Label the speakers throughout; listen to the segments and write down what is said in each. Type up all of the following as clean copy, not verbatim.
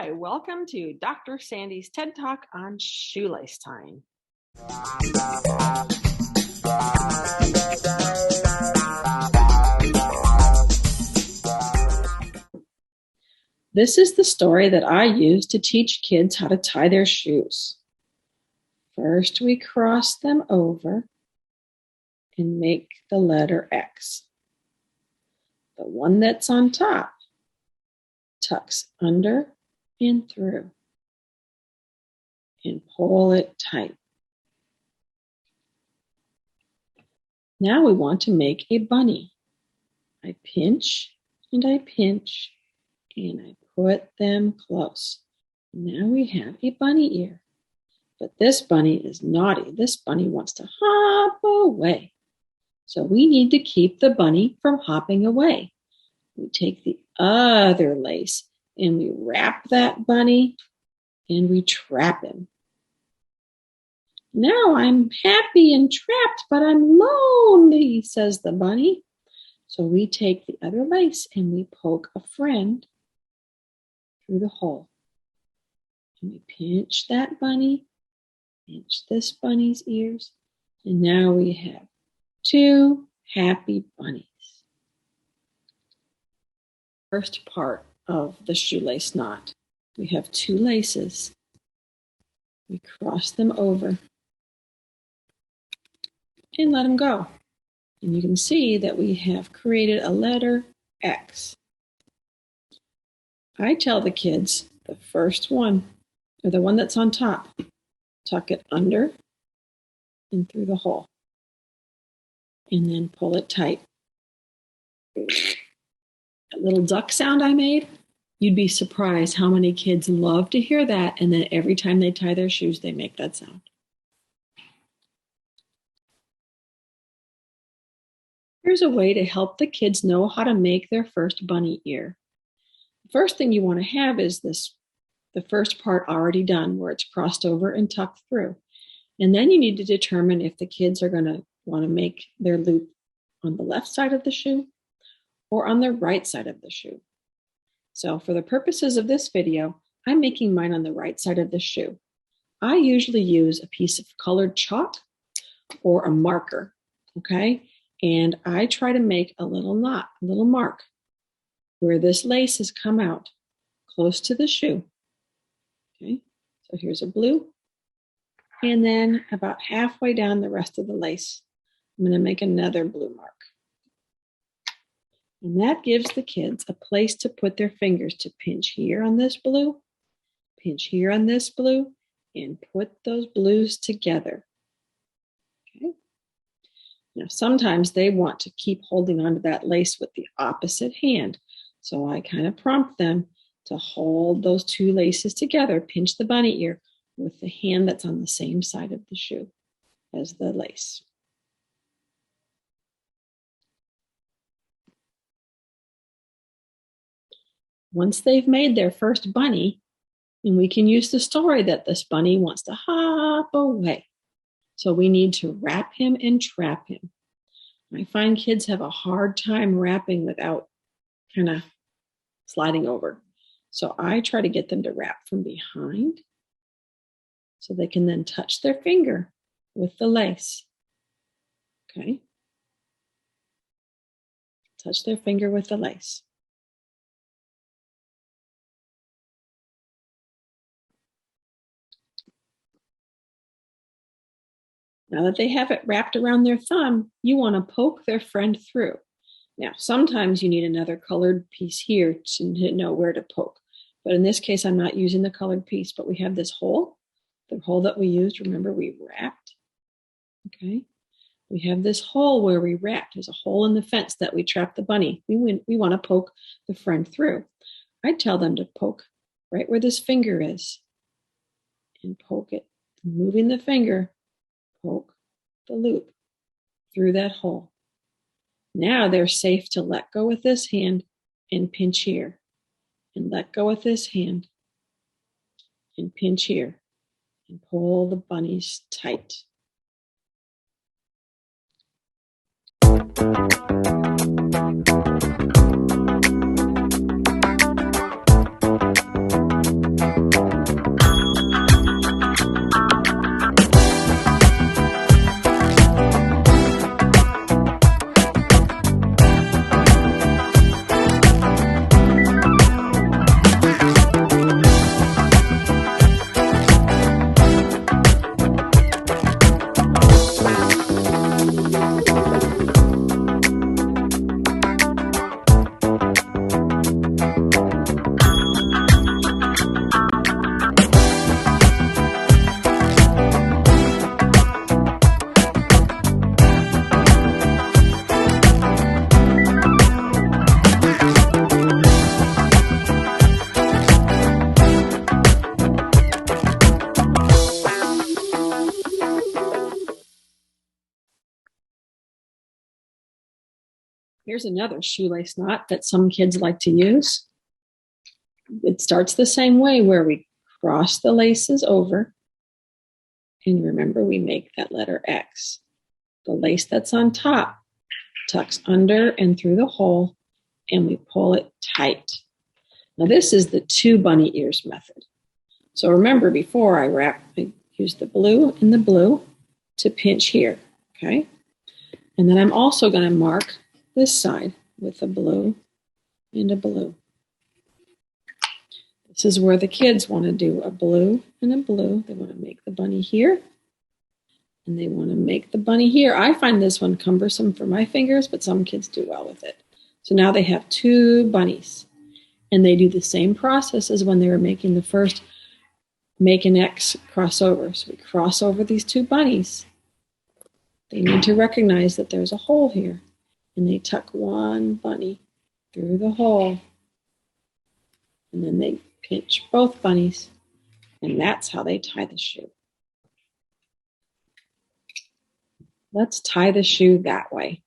Speaker 1: Hi, welcome to Dr. Sandy's TED Talk on shoelace tying. This is the story that I use to teach kids how to tie their shoes. First, we cross them over and make the letter X. The one that's on top tucks under and through and pull it tight. Now we want to make a bunny. I pinch and I pinch and I put them close. Now we have a bunny ear. But this bunny is naughty. This bunny wants to hop away. So we need to keep the bunny from hopping away. We take the other lace and we wrap that bunny and we trap him. Now I'm happy and trapped, but I'm lonely, says the bunny. So we take the other lace and we poke a friend through the hole. And we pinch that bunny, pinch this bunny's ears, and now we have two happy bunnies. First part of the shoelace knot. We have two laces. We cross them over and let them go. And you can see that we have created a letter X. I tell the kids the first one, or the one that's on top, tuck it under and through the hole. And then pull it tight. That little duck sound I made, you'd be surprised how many kids love to hear that, and then every time they tie their shoes, they make that sound. Here's a way to help the kids know how to make their first bunny ear. The first thing you want to have is the first part already done, where it's crossed over and tucked through. And then you need to determine if the kids are going to want to make their loop on the left side of the shoe or on the right side of the shoe. So for the purposes of this video, I'm making mine on the right side of the shoe. I usually use a piece of colored chalk or a marker, okay? And I try to make a little knot, a little mark where this lace has come out close to the shoe. Okay, so here's a blue. And then about halfway down the rest of the lace, I'm going to make another blue mark. And that gives the kids a place to put their fingers to pinch here on this blue, pinch here on this blue, and put those blues together. Okay. Now, sometimes they want to keep holding onto that lace with the opposite hand. So I kind of prompt them to hold those two laces together, pinch the bunny ear with the hand that's on the same side of the shoe as the lace. Once they've made their first bunny, and we can use the story that this bunny wants to hop away. So we need to wrap him and trap him. I find kids have a hard time wrapping without kind of sliding over. So I try to get them to wrap from behind so they can then touch their finger with the lace. Okay. Touch their finger with the lace. Now that they have it wrapped around their thumb, you want to poke their friend through. Now, sometimes you need another colored piece here to know where to poke. But in this case, I'm not using the colored piece, but we have this hole, the hole that we used. Remember, we wrapped. Okay. We have this hole where we wrapped. There's a hole in the fence that we trapped the bunny. We want to poke the friend through. I tell them to poke right where this finger is and poke it, moving the finger. Poke the loop through that hole. Now they're safe to let go with this hand and pinch here, and let go with this hand and pinch here, and pull the bunnies tight. Here's another shoelace knot that some kids like to use. It starts the same way, where we cross the laces over. And remember, we make that letter X. The lace that's on top tucks under and through the hole, and we pull it tight. Now this is the 2 bunny ears method. So remember, before I used the blue and the blue to pinch here, okay? And then I'm also going to mark this side with a blue and a blue. This is where the kids want to do a blue and a blue. They want to make the bunny here, and they want to make the bunny here. I find this one cumbersome for my fingers, but some kids do well with it. So now they have 2 bunnies, and they do the same process as when they were making the first make an X crossover. So we cross over these 2 bunnies. They need to recognize that there's a hole here, and they tuck 1 bunny through the hole, and then they pinch both bunnies, and that's how they tie the shoe. Let's tie the shoe that way.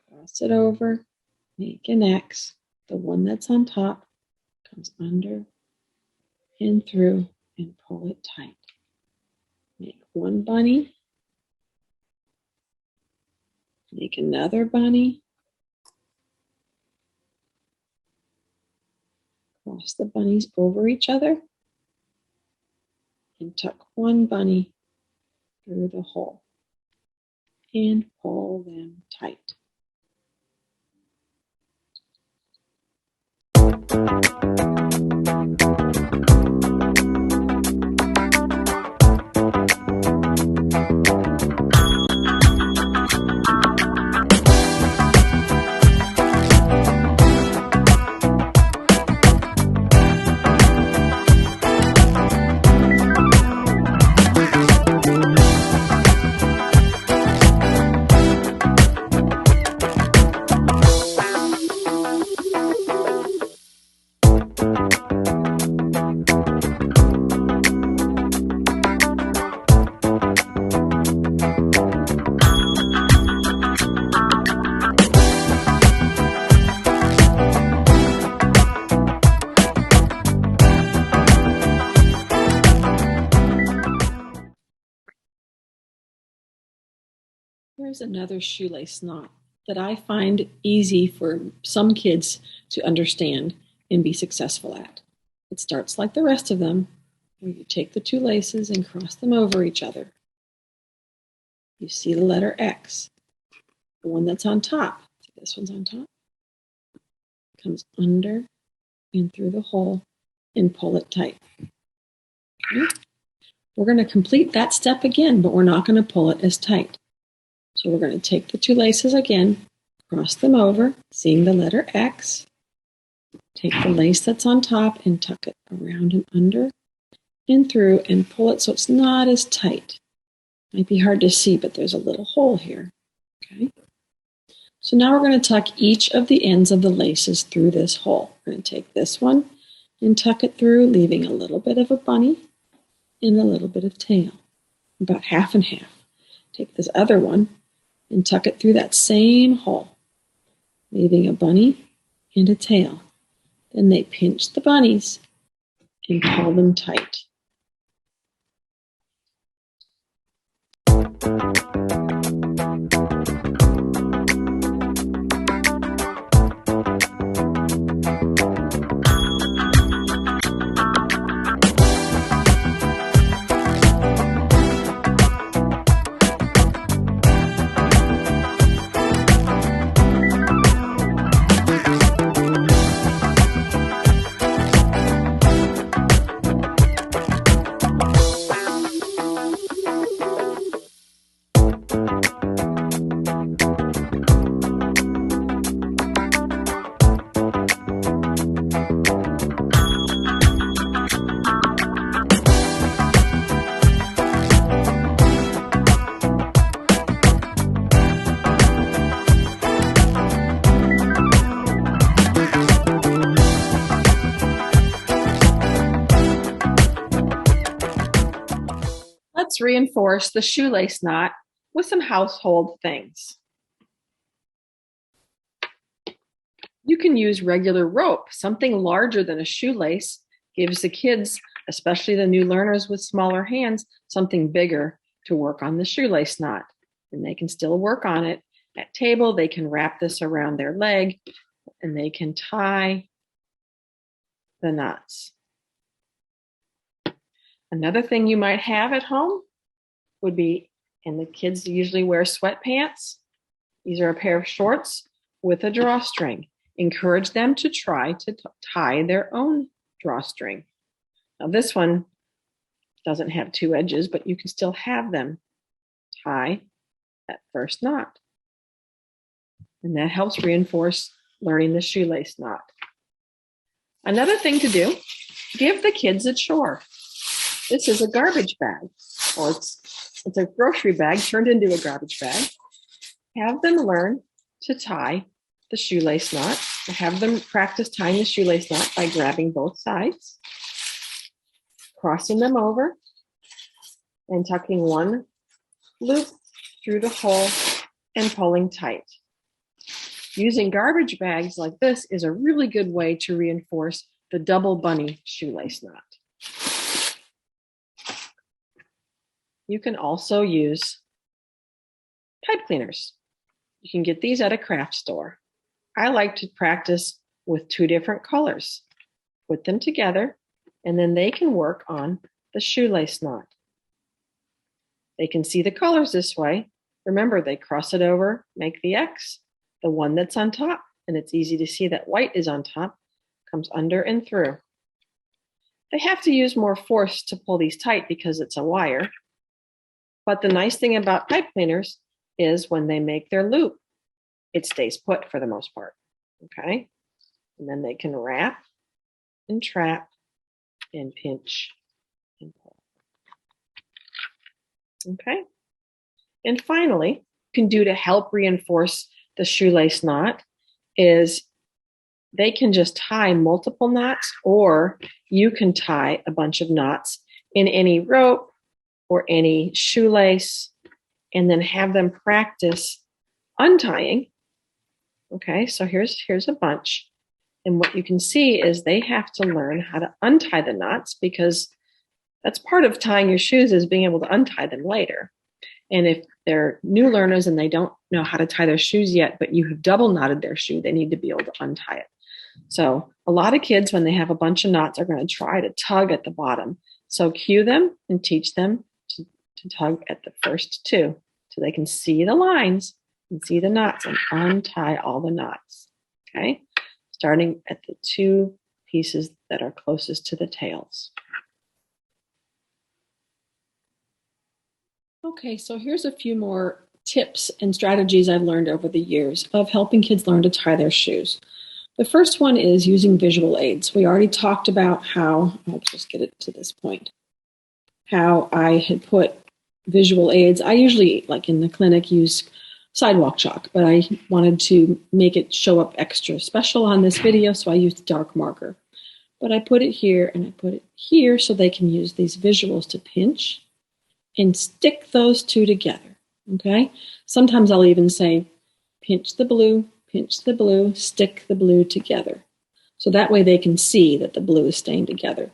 Speaker 1: Cross it over, make an X. The one that's on top comes under and through, and pull it tight. Make 1 bunny. Make another bunny. Cross the bunnies over each other, and tuck 1 bunny through the hole, and pull them tight. Here's another shoelace knot that I find easy for some kids to understand and be successful at. It starts like the rest of them, where you take the 2 laces and cross them over each other. You see the letter X. The one that's on top, see this one's on top, comes under and through the hole, and pull it tight. Okay? We're going to complete that step again, but we're not going to pull it as tight. So we're going to take the 2 laces again, cross them over, seeing the letter X, take the lace that's on top and tuck it around and under and through, and pull it so it's not as tight. Might be hard to see, but there's a little hole here. Okay. So now we're going to tuck each of the ends of the laces through this hole. We're going to take this one and tuck it through, leaving a little bit of a bunny and a little bit of tail, about half and half. Take this other one and tuck it through that same hole, leaving a bunny and a tail. Then they pinch the bunnies and pull them tight. let's reinforce the shoelace knot with some household things. You can use regular rope. Something larger than a shoelace gives the kids, especially the new learners with smaller hands, something bigger to work on the shoelace knot. And they can still work on it at table. They can wrap this around their leg and they can tie the knots. Another thing you might have at home would be, and the kids usually wear sweatpants. These are a pair of shorts with a drawstring. Encourage them to try to tie their own drawstring. Now this one doesn't have two edges, but you can still have them tie that first knot. And that helps reinforce learning the shoelace knot. Another thing to do, give the kids a chore. This is a garbage bag, or it's a grocery bag turned into a garbage bag. Have them learn to tie the shoelace knot. Have them practice tying the shoelace knot by grabbing both sides, crossing them over, and tucking one loop through the hole and pulling tight. Using garbage bags like this is a really good way to reinforce the double bunny shoelace knot. You can also use pipe cleaners. You can get these at a craft store. I like to practice with two different colors. Put them together, and then they can work on the shoelace knot. They can see the colors this way. Remember, they cross it over, make the X, the one that's on top, and it's easy to see that white is on top, comes under and through. They have to use more force to pull these tight because it's a wire. But the nice thing about pipe cleaners is when they make their loop, it stays put for the most part, okay? And then they can wrap and trap and pinch and pull, okay? And finally, you can do to help reinforce the shoelace knot is they can just tie multiple knots, or you can tie a bunch of knots in any rope or any shoelace and then have them practice untying. Okay, so here's a bunch. And what you can see is they have to learn how to untie the knots, because that's part of tying your shoes, is being able to untie them later. And if they're new learners and they don't know how to tie their shoes yet, but you have double knotted their shoe, they need to be able to untie it. So a lot of kids, when they have a bunch of knots, are going to try to tug at the bottom. So cue them and teach them to tug at the first two so they can see the lines and see the knots and untie all the knots, okay? Starting at the two pieces that are closest to the tails. Okay, so here's a few more tips and strategies I've learned over the years of helping kids learn to tie their shoes. The first one is using visual aids. We already talked about how, I'll just get it to this point, how I had put visual aids. I usually, like in the clinic, use sidewalk chalk, but I wanted to make it show up extra special on this video, so I used dark marker. But I put it here and I put it here so they can use these visuals to pinch and stick those two together, okay? Sometimes I'll even say, pinch the blue, stick the blue together. So that way they can see that the blue is staying together,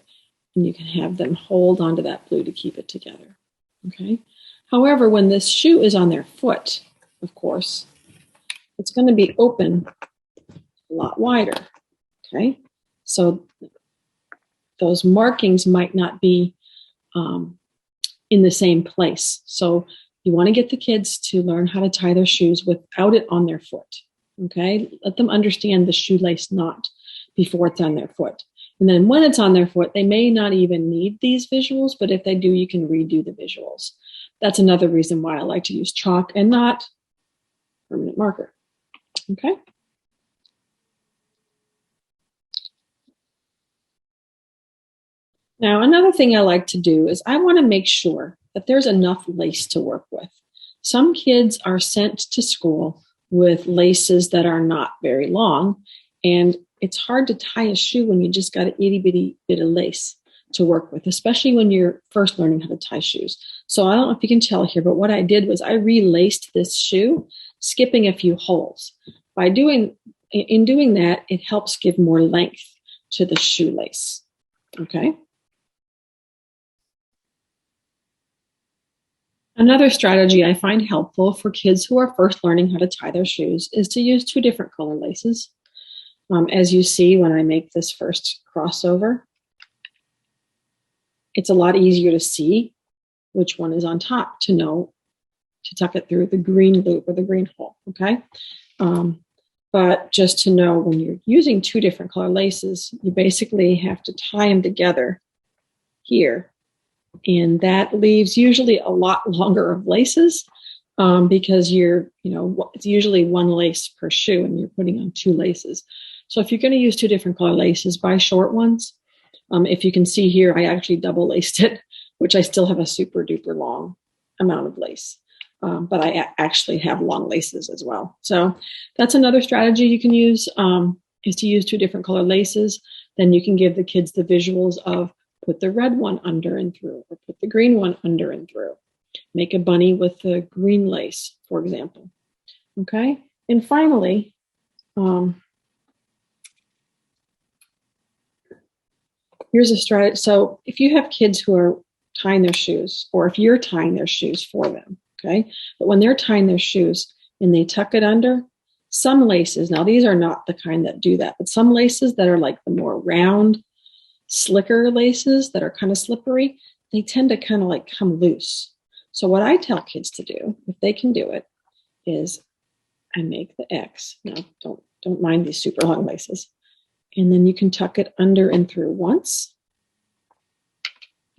Speaker 1: and you can have them hold onto that blue to keep it together, okay? However, when this shoe is on their foot, of course, it's going to be open a lot wider, okay? So those markings might not be in the same place. So you want to get the kids to learn how to tie their shoes without it on their foot, okay? Let them understand the shoelace knot before it's on their foot. And then when it's on their foot, they may not even need these visuals, but if they do, you can redo the visuals. That's another reason why I like to use chalk and not permanent marker, okay? Now, another thing I like to do is I want to make sure that there's enough lace to work with. Some kids are sent to school with laces that are not very long, and it's hard to tie a shoe when you just got an itty bitty bit of lace. to work with, especially when you're first learning how to tie shoes. So I don't know if you can tell here, but what I did was I relaced this shoe, skipping a few holes. In doing that, it helps give more length to the shoelace. Okay. Another strategy I find helpful for kids who are first learning how to tie their shoes is to use two different color laces. As you see when I make this first crossover, it's a lot easier to see which one is on top to know to tuck it through the green loop or the green hole, okay? But just to know when you're using two different color laces, you basically have to tie them together here. And that leaves usually a lot longer of laces because it's usually one lace per shoe and you're putting on two laces. So if you're going to use two different color laces, buy short ones. If you can see here, I actually double laced it, which I still have a super duper long amount of lace. But I actually have long laces as well. So that's another strategy you can use is to use two different color laces. Then you can give the kids the visuals of put the red one under and through, or put the green one under and through. Make a bunny with the green lace, for example. Okay. And finally, here's a strategy. So if you have kids who are tying their shoes, or if you're tying their shoes for them, okay, but when they're tying their shoes and they tuck it under, some laces, now these are not the kind that do that, but some laces that are like the more round, slicker laces that are kind of slippery, they tend to kind of like come loose. So what I tell kids to do, if they can do it, is I make the X. Now don't mind these super long laces. And then you can tuck it under and through once.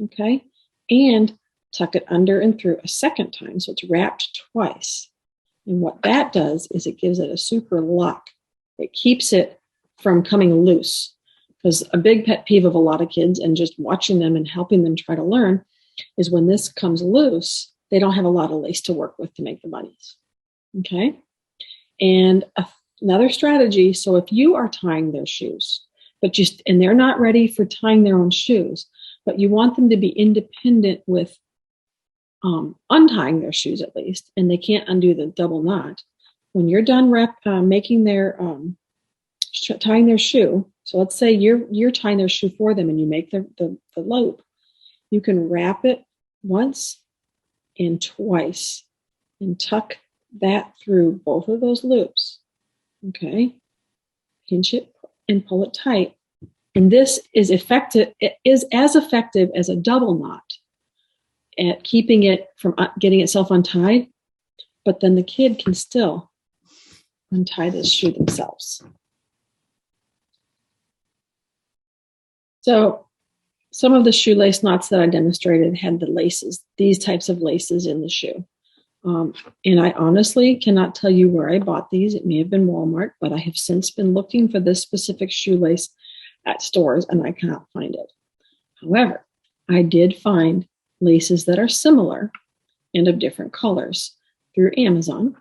Speaker 1: Okay. And tuck it under and through a second time. So it's wrapped twice. And what that does is it gives it a super lock. It keeps it from coming loose. Because a big pet peeve of a lot of kids, and just watching them and helping them try to learn, is when this comes loose, they don't have a lot of lace to work with to make the bunnies. Okay. And another strategy, so if you are tying their shoes, and they're not ready for tying their own shoes, but you want them to be independent with untying their shoes at least, and they can't undo the double knot. When you're done making their tying their shoe, so let's say you're tying their shoe for them and you make the loop, you can wrap it once and twice and tuck that through both of those loops. Okay, pinch it and pull it tight. And this is effective. It is as effective as a double knot at keeping it from getting itself untied, but then the kid can still untie this shoe themselves. So some of the shoelace knots that I demonstrated had the laces, these types of laces in the shoe. And I honestly cannot tell you where I bought these. It may have been Walmart, but I have since been looking for this specific shoelace at stores and I cannot find it. However, I did find laces that are similar and of different colors through Amazon.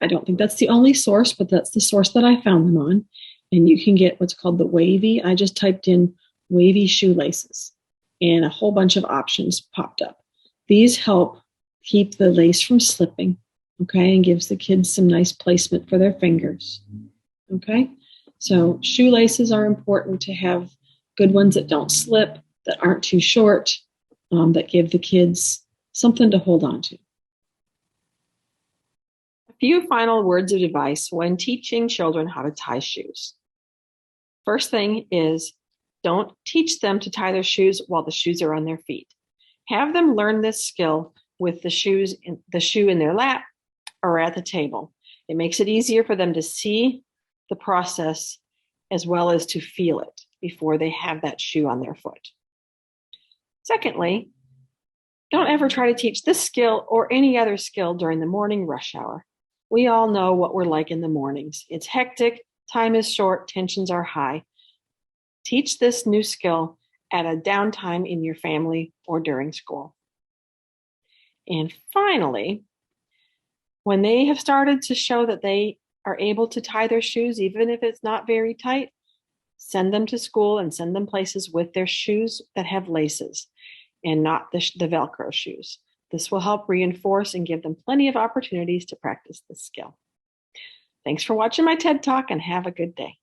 Speaker 1: I don't think that's the only source, but that's the source that I found them on. And you can get what's called the wavy. I just typed in wavy shoelaces and a whole bunch of options popped up. These help keep the lace from slipping, okay, and gives the kids some nice placement for their fingers, okay? So shoelaces are important to have good ones that don't slip, that aren't too short, that give the kids something to hold on to. A few final words of advice when teaching children how to tie shoes. First thing is, don't teach them to tie their shoes while the shoes are on their feet. Have them learn this skill with the shoe in their lap or at the table. It makes it easier for them to see the process as well as to feel it before they have that shoe on their foot. Secondly, don't ever try to teach this skill or any other skill during the morning rush hour. We all know what we're like in the mornings. It's hectic, time is short, tensions are high. Teach this new skill at a downtime in your family or during school. And finally, when they have started to show that they are able to tie their shoes, even if it's not very tight, Send them to school and send them places with their shoes that have laces and not the Velcro shoes. This will help reinforce and give them plenty of opportunities to practice this skill. Thanks for watching my TED Talk and have a good day.